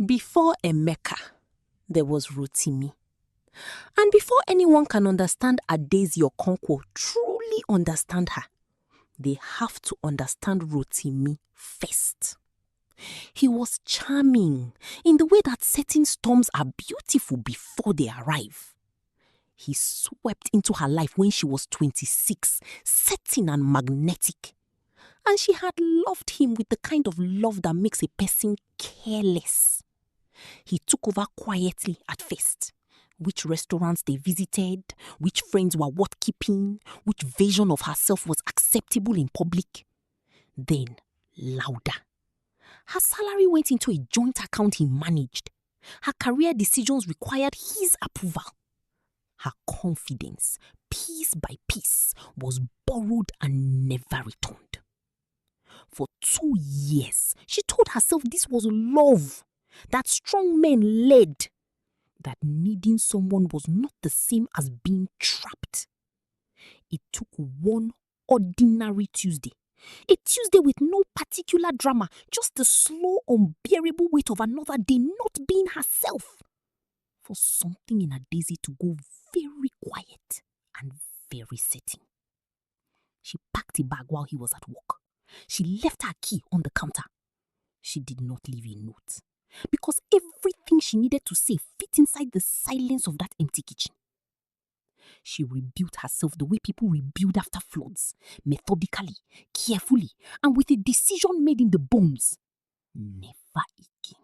Before Emeka, there was Rotimi. And before anyone can understand Adaeze Okonkwo, truly understand her, they have to understand Rotimi first. He was charming in the way that certain storms are beautiful before they arrive. He swept into her life when she was 26, certain and magnetic. And she had loved him with the kind of love that makes a person careless. He took over quietly at first. Which restaurants they visited, which friends were worth keeping, which version of herself was acceptable in public. Then, louder. Her salary went into a joint account he managed. Her career decisions required his approval. Her confidence, piece by piece, was borrowed and never returned. For 2 years, she told herself this was love, that strong men led, that needing someone was not the same as being trapped. It took one ordinary Tuesday, a Tuesday with no particular drama, just the slow, unbearable weight of another day not being herself, for something in Adaeze to go very quiet and very certain. She packed a bag while he was at work. She left her key on the counter. She did not leave a note, because everything she needed to say fit inside the silence of that empty kitchen. She rebuilt herself the way people rebuild after floods, methodically, carefully, and with a decision made in the bones. Never again.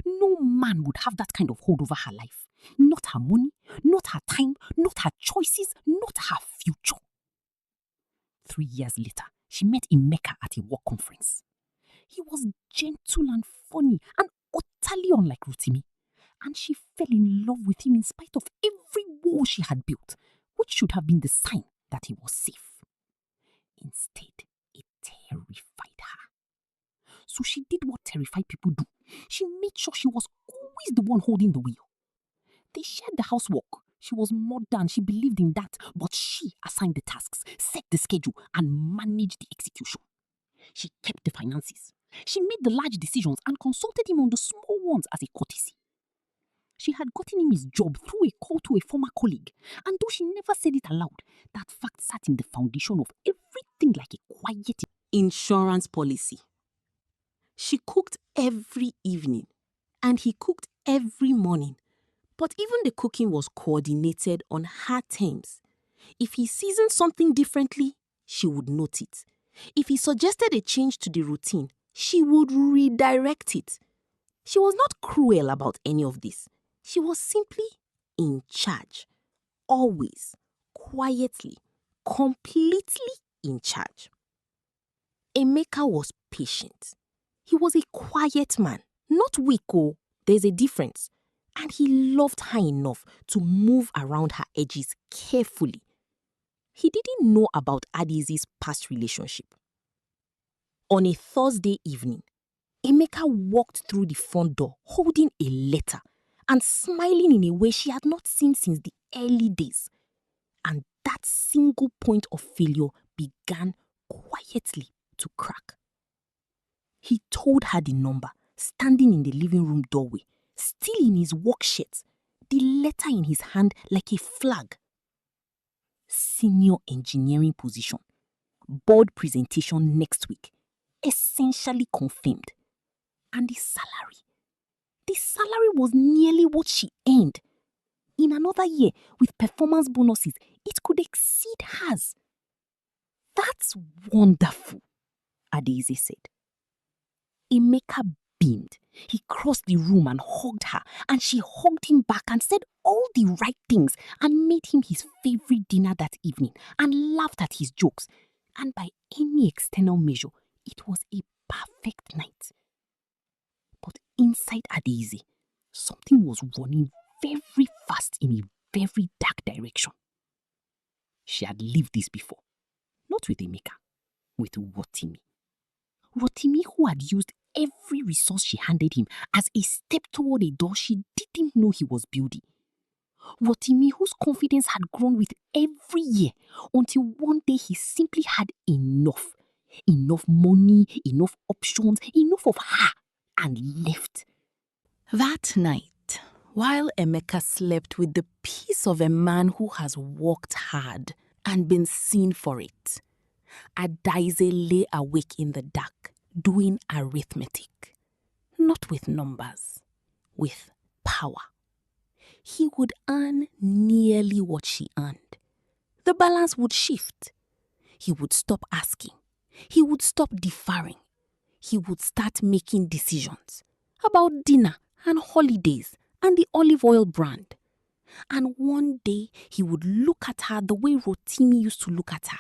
No man would have that kind of hold over her life. Not her money, not her time, not her choices, not her future. 3 years later, she met Emeka at a work conference. He was gentle and funny and utterly unlike Rotimi, and she fell in love with him in spite of every wall she had built, which should have been the sign that he was safe. Instead, it terrified her. So she did what terrified people do. She made sure she was always the one holding the wheel. They shared the housework. She was modern, she believed in that, but she assigned the tasks, set the schedule, and managed the execution. She kept the finances. She made the large decisions and consulted him on the small ones as a courtesy. She had gotten him his job through a call to a former colleague, and though she never said it aloud, that fact sat in the foundation of everything like a quiet insurance policy. She cooked every evening, and he cooked every morning, but even the cooking was coordinated on her terms. If he seasoned something differently, she would note it. If he suggested a change to the routine, she would redirect it. She was not cruel about any of this. She was simply in charge. Always, quietly, completely in charge. Emeka was patient. He was a quiet man, not weak. Oh, there's a difference. And he loved her enough to move around her edges carefully. He didn't know about Adaeze's past relationship. On a Thursday evening, Emeka walked through the front door holding a letter and smiling in a way she had not seen since the early days. And that single point of failure began quietly to crack. He told her the number, standing in the living room doorway, still in his work shirt, the letter in his hand like a flag. Senior engineering position. Board presentation next week. Essentially confirmed. And the salary. The salary was nearly what she earned. In another year, with performance bonuses, it could exceed hers. That's wonderful, Adaeze said. Emeka beamed. He crossed the room and hugged her, and she hugged him back and said all the right things and made him his favorite dinner that evening and laughed at his jokes. And by any external measure, it was a perfect night. But inside Adaeze, something was running very fast in a very dark direction. She had lived this before. Not with Emeka, with Rotimi. Rotimi, who had used every resource she handed him as a step toward a door she didn't know he was building. Rotimi, whose confidence had grown with every year until one day he simply had enough. Enough money, enough options, enough of her, and left. That night, while Emeka slept with the peace of a man who has worked hard and been seen for it, Adaize lay awake in the dark doing arithmetic, not with numbers, with power. He would earn nearly what she earned. The balance would shift. He would stop asking. He would stop deferring. He would start making decisions about dinner and holidays and the olive oil brand. And one day he would look at her the way Rotimi used to look at her,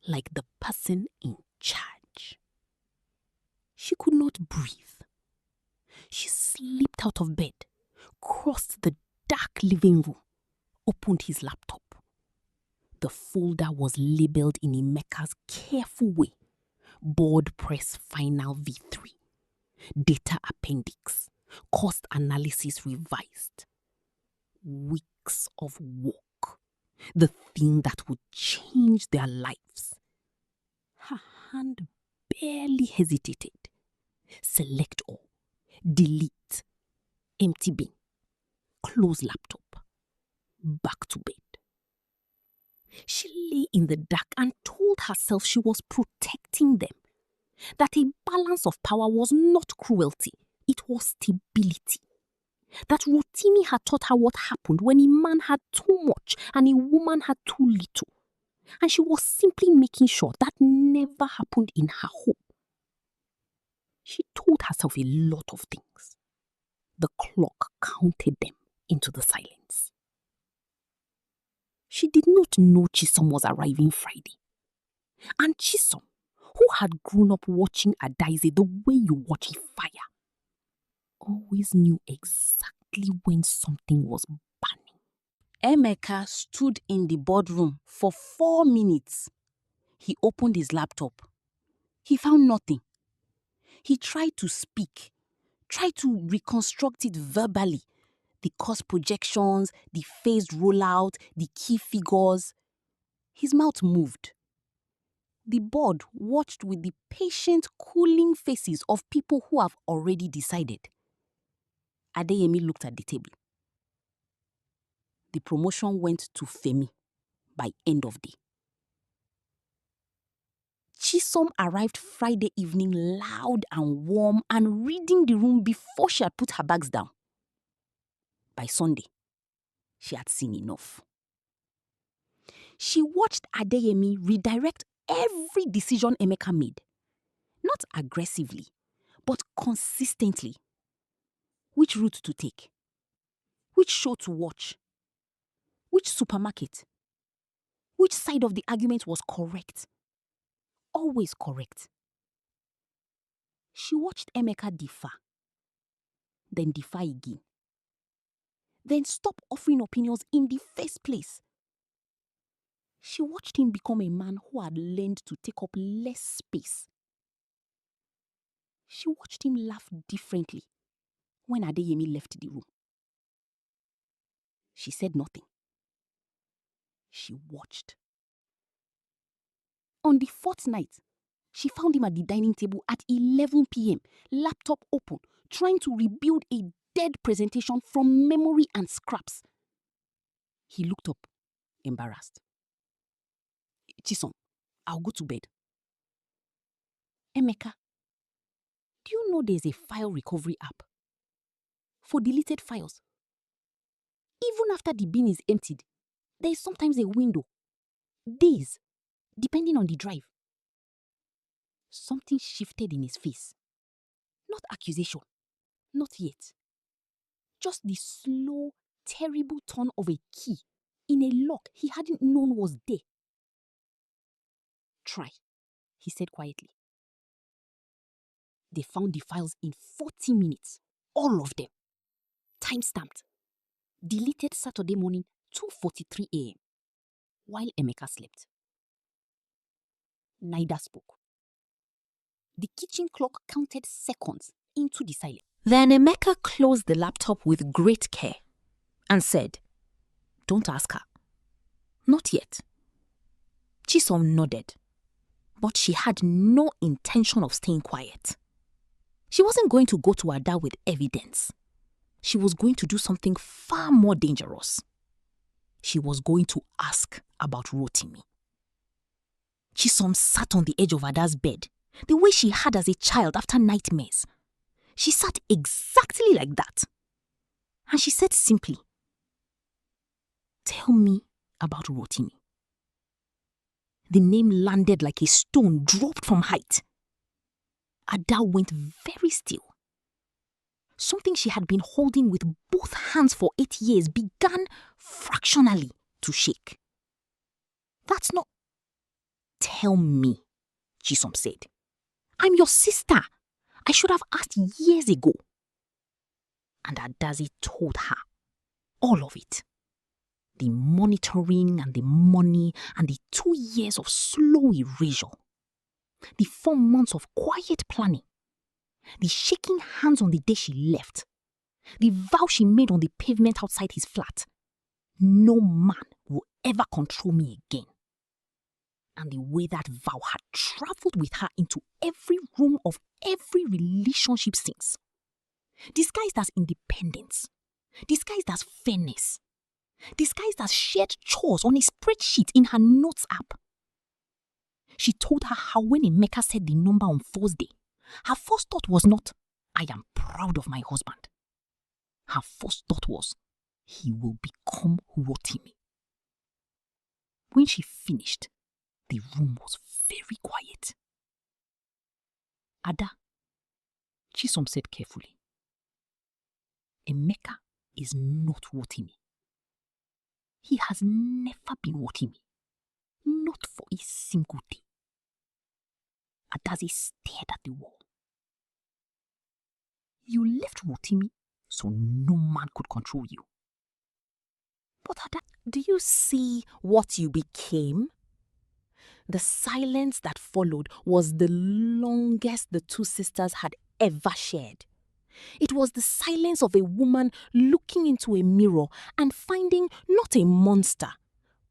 like the person in charge. She could not breathe. She slipped out of bed, crossed the dark living room, opened his laptop. The folder was labeled in Emeka's careful way. Board press final V3. Data appendix. Cost analysis revised. Weeks of work. The thing that would change their lives. Her hand barely hesitated. Select all. Delete. Empty bin. Close laptop. Back to bed. She lay in the dark and told herself she was protecting them. That a balance of power was not cruelty, it was stability. That Rotimi had taught her what happened when a man had too much and a woman had too little. And she was simply making sure that never happened in her home. She told herself a lot of things. The clock counted them into the silence. She did not know Chisom was arriving Friday. And Chisom, who had grown up watching Adaize the way you watch a fire, always knew exactly when something was burning. Emeka stood in the boardroom for 4 minutes. He opened his laptop. He found nothing. He tried to speak, tried to reconstruct it verbally. The cost projections, the phased rollout, the key figures. His mouth moved. The board watched with the patient, cooling faces of people who have already decided. Adeyemi looked at the table. The promotion went to Femi by end of day. Chisom arrived Friday evening loud and warm and reading the room before she had put her bags down. By Sunday, she had seen enough. She watched Adeyemi redirect every decision Emeka made. Not aggressively, but consistently. Which route to take? Which show to watch? Which supermarket? Which side of the argument was correct? Always correct. She watched Emeka defer. Then defer again. Then stop offering opinions in the first place. She watched him become a man who had learned to take up less space. She watched him laugh differently when Adeyemi left the room. She said nothing. She watched. On the 4th night, she found him at the dining table at 11 p.m., laptop open, trying to rebuild a dead presentation from memory and scraps. He looked up, embarrassed. Chisom, I'll go to bed. Emeka, do you know there's a file recovery app for deleted files? Even after the bin is emptied, there is sometimes a window. Days, depending on the drive. Something shifted in his face. Not accusation. Not yet. Just the slow, terrible turn of a key in a lock he hadn't known was there. Try, he said quietly. They found the files in 40 minutes. All of them. Time-stamped. Deleted Saturday morning, 2:43 a.m. while Emeka slept. Neither spoke. The kitchen clock counted seconds into the silence. Then Emeka closed the laptop with great care and said, "Don't ask her." Not yet. Chisom nodded, but she had no intention of staying quiet. She wasn't going to go to Ada with evidence. she was going to do something far more dangerous. She was going to ask about Rotimi. Chisom sat on the edge of Ada's bed, the way she had as a child after nightmares. She sat exactly like that. And she said simply, "Tell me about Rotimi." The name landed like a stone dropped from height. Ada went very still. Something she had been holding with both hands for 8 years began fractionally to shake. "That's not..." "Tell me," Chisom said. "I'm your sister. I should have asked years ago." And Adazi told her all of it. The monitoring and the money and the 2 years of slow erasure. The 4 months of quiet planning. The shaking hands on the day she left. The vow she made on the pavement outside his flat. No man will ever control me again. And the way that vow had traveled with her into every room of every relationship since. Disguised as independence. Disguised as fairness. Disguised as shared chores on a spreadsheet in her notes app. She told her how when Emeka said the number on Thursday, her first thought was not, "I am proud of my husband." Her first thought was, "He will become Rotimi." When she finished, the room was very quiet. "Ada," Chisom said carefully, "Emeka is not Rotimi. He has never been Rotimi. Not for a single day." Adazi stared at the wall. "You left Rotimi so no man could control you. But Ada, do you see what you became?" The silence that followed was the longest the two sisters had ever shared. It was the silence of a woman looking into a mirror and finding not a monster,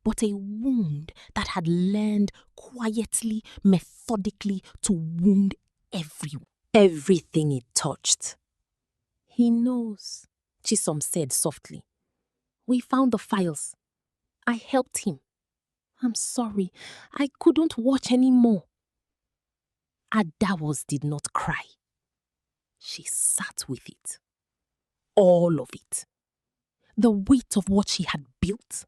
but a wound that had learned quietly, methodically to wound everything it touched. "He knows," Chisom said softly. "We found the files. I helped him. I'm sorry, I couldn't watch anymore." Adawos did not cry. She sat with it. All of it. The weight of what she had built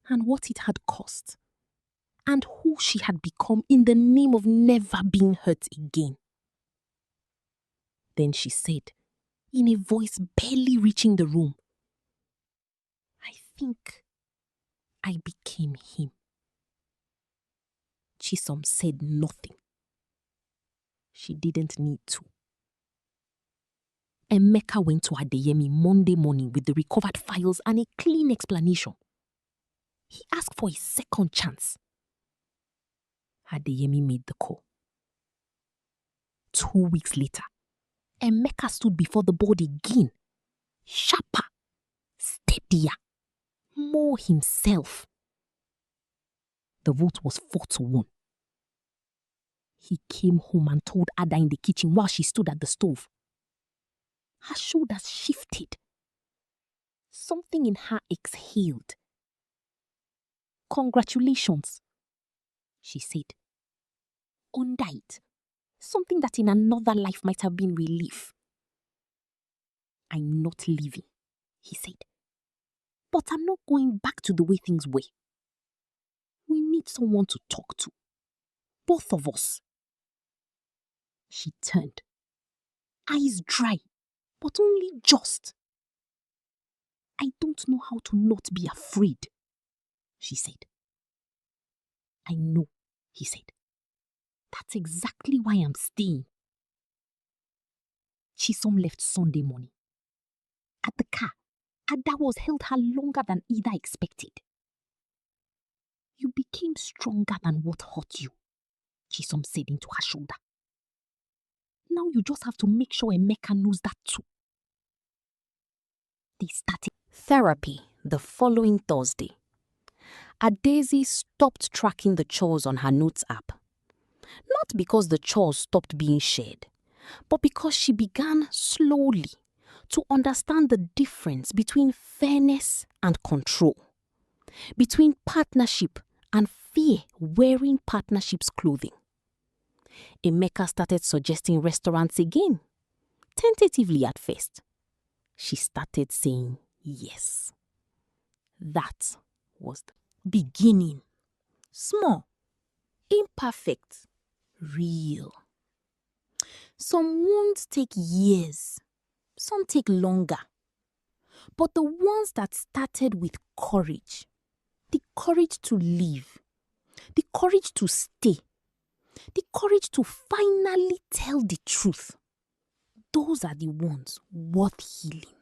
and what it had cost, and who she had become in the name of never being hurt again. Then she said, in a voice barely reaching the room, "I think I became him." Chisom said nothing. She didn't need to. Emeka went to Adeyemi Monday morning with the recovered files and a clean explanation. He asked for a second chance. Adeyemi made the call. 2 weeks later, Emeka stood before the board again, sharper, steadier, more himself. The vote was 4-1. He came home and told Ada in the kitchen while she stood at the stove. Her shoulders shifted. Something in her exhaled. "Congratulations," she said. Under it, something that in another life might have been relief. "I'm not leaving," he said. "But I'm not going back to the way things were. We need someone to talk to. Both of us." She turned. Eyes dry, but only just. "I don't know how to not be afraid," she said. "I know," he said. "That's exactly why I'm staying." Chisom left Sunday morning. At the car, Adawos held her longer than either expected. "You became stronger than what hurt you," Chisom said into her shoulder. "Now you just have to make sure Emeka knows that too." They started therapy the following Thursday. Adazi stopped tracking the chores on her notes app. Not because the chores stopped being shared, but because she began slowly to understand the difference between fairness and control, between partnership and fear wearing partnership's clothing. Emeka started suggesting restaurants again, tentatively at first. She started saying yes. That was the beginning. Small, imperfect, real. Some wounds take years, some take longer. But the ones that started with courage, the courage to live, the courage to stay, the courage to finally tell the truth, those are the ones worth healing.